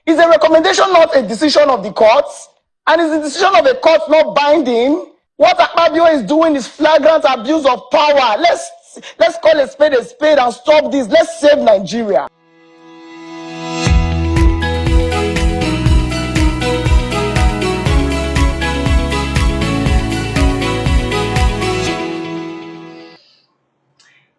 Is a recommendation not a decision of the courts? And is the decision of a court not binding? What Akpabio is doing is flagrant abuse of power. Let's call a spade and stop this. Let's save Nigeria.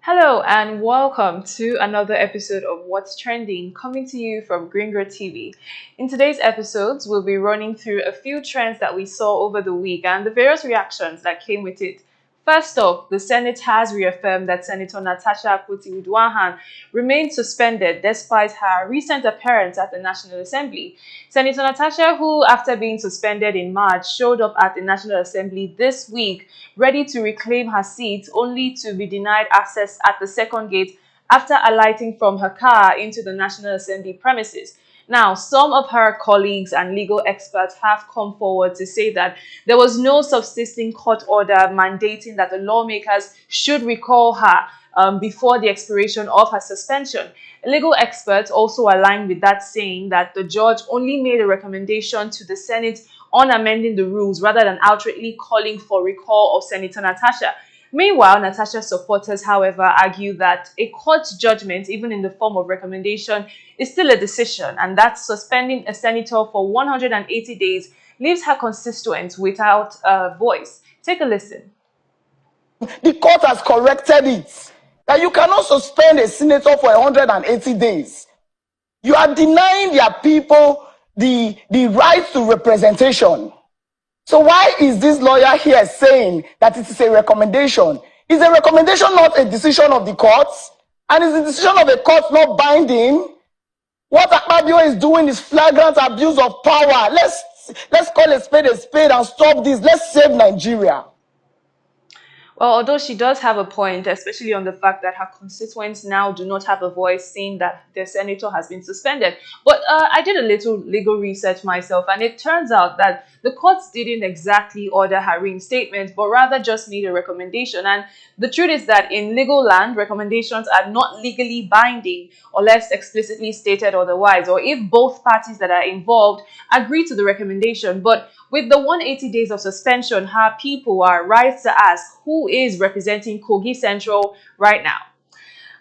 Hello and welcome to another episode of What's Trending, coming to you from Gringo TV. In today's episodes, we'll be running through a few trends that we saw over the week and the various reactions that came with it. First off, the Senate has reaffirmed that Senator Natasha Akpoti-Uduaghan remains suspended despite her recent appearance at the National Assembly. Senator Natasha, who after being suspended in March, showed up at the National Assembly this week ready to reclaim her seat, only to be denied access at the second gate after alighting from her car into the National Assembly premises. Now, some of her colleagues and legal experts have come forward to say that there was no subsisting court order mandating that the lawmakers should recall her before the expiration of her suspension. Legal experts also aligned with that, saying that the judge only made a recommendation to the Senate on amending the rules rather than outrightly calling for recall of Senator Natasha. Meanwhile, Natasha's supporters, however, argue that a court's judgment, even in the form of recommendation, is still a decision, and that suspending a senator for 180 days leaves her constituents without a voice. Take a listen. The court has corrected it, that you cannot suspend a senator for 180 days. You are denying their people the right to representation. So why is this lawyer here saying that it is a recommendation? Is a recommendation not a decision of the courts? And is the decision of a court not binding? What Akpabio is doing is flagrant abuse of power. Let's call a spade and stop this. Let's save Nigeria. Well, although she does have a point, especially on the fact that her constituents now do not have a voice, saying that their senator has been suspended. But I did a little legal research myself, and it turns out that the courts didn't exactly order her reinstatement, but rather just made a recommendation. And the truth is that in legal land, recommendations are not legally binding unless explicitly stated otherwise, or if both parties that are involved agree to the recommendation. But with the 180 days of suspension, her people are right to ask who is representing Kogi Central right now.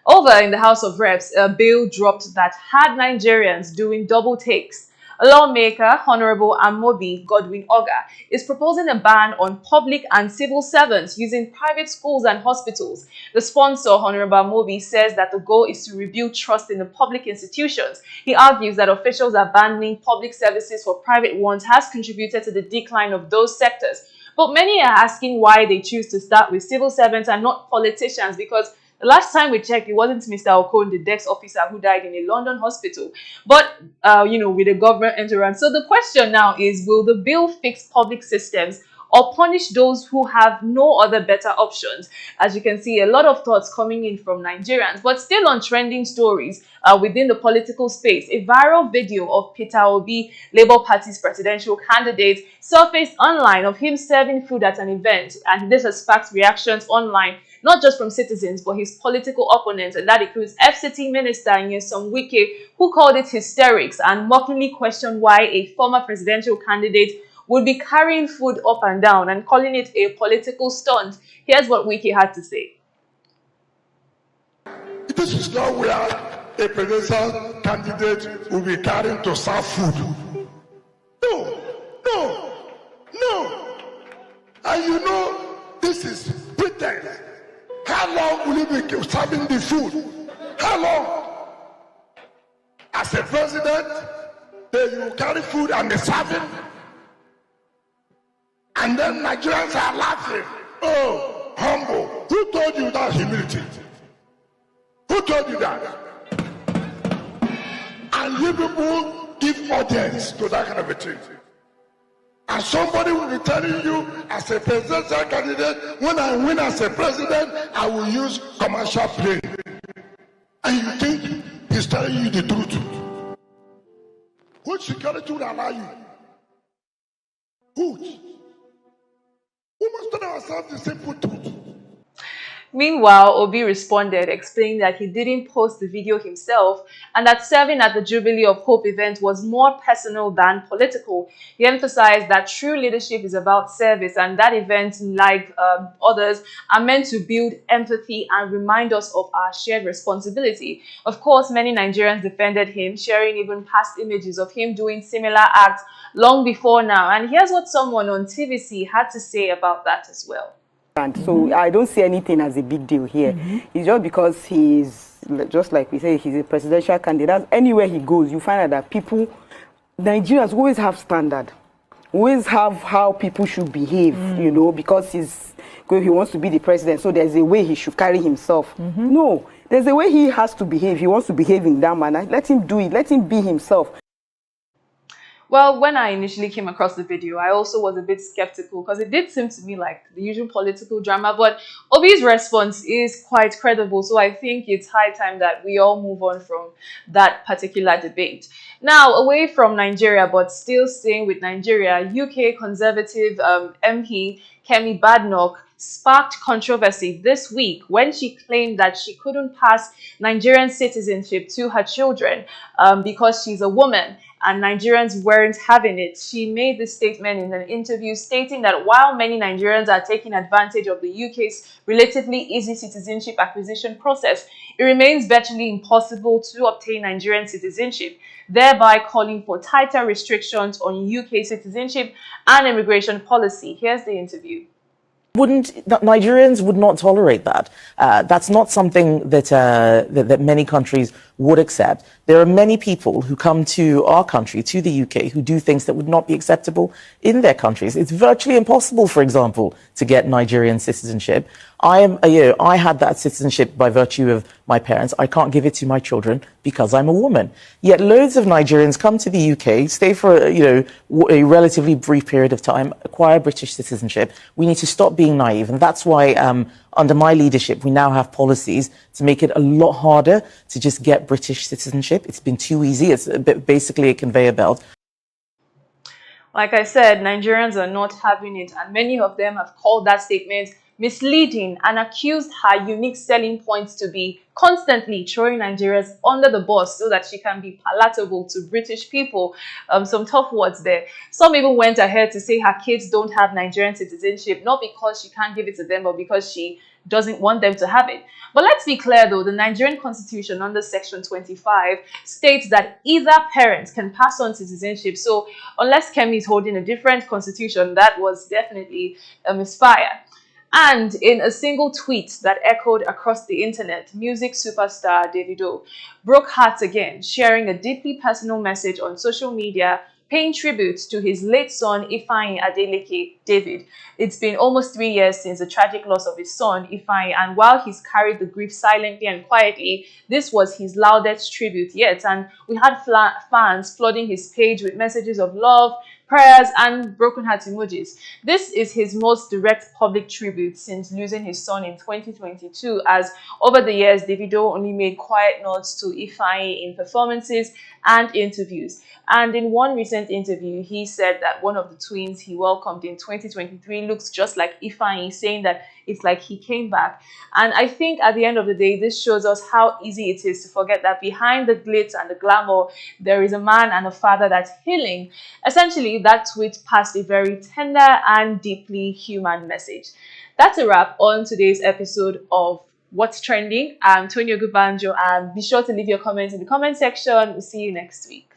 Over in the House of Reps, a bill dropped that had Nigerians doing double takes. A lawmaker, Honorable Amobi Godwin Oga, is proposing a ban on public and civil servants using private schools and hospitals. The sponsor, Honorable Amobi, says that the goal is to rebuild trust in the public institutions. He argues that officials abandoning public services for private ones has contributed to the decline of those sectors. But many are asking why they choose to start with civil servants and not politicians, because the last time we checked, it wasn't Mr. Okon, the desk officer who died in a London hospital, but, with a government entrance. So the question now is, will the bill fix public systems or punish those who have no other better options? As you can see, a lot of thoughts coming in from Nigerians, but still on trending stories within the political space. A viral video of Peter Obi, Labour Party's presidential candidate, surfaced online of him serving food at an event, and this has sparked reactions online, not just from citizens, but his political opponents, and that includes FCT Minister Nyesom Wike, who called it hysterics and mockingly questioned why a former presidential candidate would be carrying food up and down and calling it a political stunt. Here's what Wike had to say. This is not where a presidential candidate will be carrying to serve food. No. And this is pretense. How long will you be serving the food? How long? As a president, then you carry food and be serving. And then Nigerians are laughing. Oh, humble. Who told you that humility? Who told you that? And you people give audience to that kind of a thing. And somebody will be telling you, as a presidential candidate, when I win as a president, I will use commercial plane. And you think he's telling you the truth? Which security will allow you? Which? We must tell ourselves the simple truth. Meanwhile, Obi responded, explaining that he didn't post the video himself and that serving at the Jubilee of Hope event was more personal than political. He emphasized that true leadership is about service and that events, like others, are meant to build empathy and remind us of our shared responsibility. Of course, many Nigerians defended him, sharing even past images of him doing similar acts long before now. And here's what someone on TVC had to say about that as well. So I don't see anything as a big deal here. It's just because he's, just like we say, he's a presidential candidate. Anywhere he goes, you find out that people, Nigerians always have standard, always have how people should behave, you know, because he wants to be the president. So there's a way he should carry himself. No, there's a way he has to behave. He wants to behave in that manner. Let him do it. Let him be himself. Well, when I initially came across the video, I also was a bit skeptical because it did seem to me like the usual political drama, but Obi's response is quite credible. So I think it's high time that we all move on from that particular debate. Now, away from Nigeria, but still staying with Nigeria, UK Conservative MP Kemi Badenoch sparked controversy this week when she claimed that she couldn't pass Nigerian citizenship to her children because she's a woman and Nigerians weren't having it. She made this statement in an interview stating that while many Nigerians are taking advantage of the UK's relatively easy citizenship acquisition process, it remains virtually impossible to obtain Nigerian citizenship, thereby calling for tighter restrictions on UK citizenship and immigration policy. Here's the interview. Nigerians would not tolerate that. That's not something that many countries would accept. There are many people who come to our country, to the UK, who do things that would not be acceptable in their countries. It's virtually impossible, for example, to get Nigerian citizenship. I had that citizenship by virtue of my parents. I can't give it to my children because I'm a woman. Yet loads of Nigerians come to the UK, stay for a relatively brief period of time, acquire British citizenship. We need to stop being naive, and that's why under my leadership we now have policies to make it a lot harder to just get British citizenship. It's been too easy. It's basically a conveyor belt. Like I said, Nigerians are not having it, and many of them have called that statement misleading and accused her unique selling points to be constantly throwing Nigerians under the bus so that she can be palatable to British people. Some tough words there. Some even went ahead to say her kids don't have Nigerian citizenship, not because she can't give it to them, but because she doesn't want them to have it. But let's be clear though, the Nigerian constitution under section 25 states that either parent can pass on citizenship. So unless Kemi is holding a different constitution, that was definitely a misfire. And in a single tweet that echoed across the internet, music superstar Davido broke hearts again, sharing a deeply personal message on social media paying tribute to his late son Ifeanyi Adeleke David. It's been almost 3 years since the tragic loss of his son Ifeanyi, and while he's carried the grief silently and quietly, this was his loudest tribute yet. And we had fans flooding his page with messages of love, prayers, and broken heart emojis. This is his most direct public tribute since losing his son in 2022, as over the years, Davido only made quiet nods to Ifeanyi in performances and interviews. And in one recent interview, he said that one of the twins he welcomed in 2023 looks just like Ifeanyi, saying that it's like he came back. And I think at the end of the day, this shows us how easy it is to forget that behind the glitz and the glamour, there is a man and a father that's healing. Essentially, that tweet passed a very tender and deeply human message. That's a wrap on today's episode of What's Trending. I'm Tonya Gubanjo, and be sure to leave your comments in the comment section. We'll see you next week.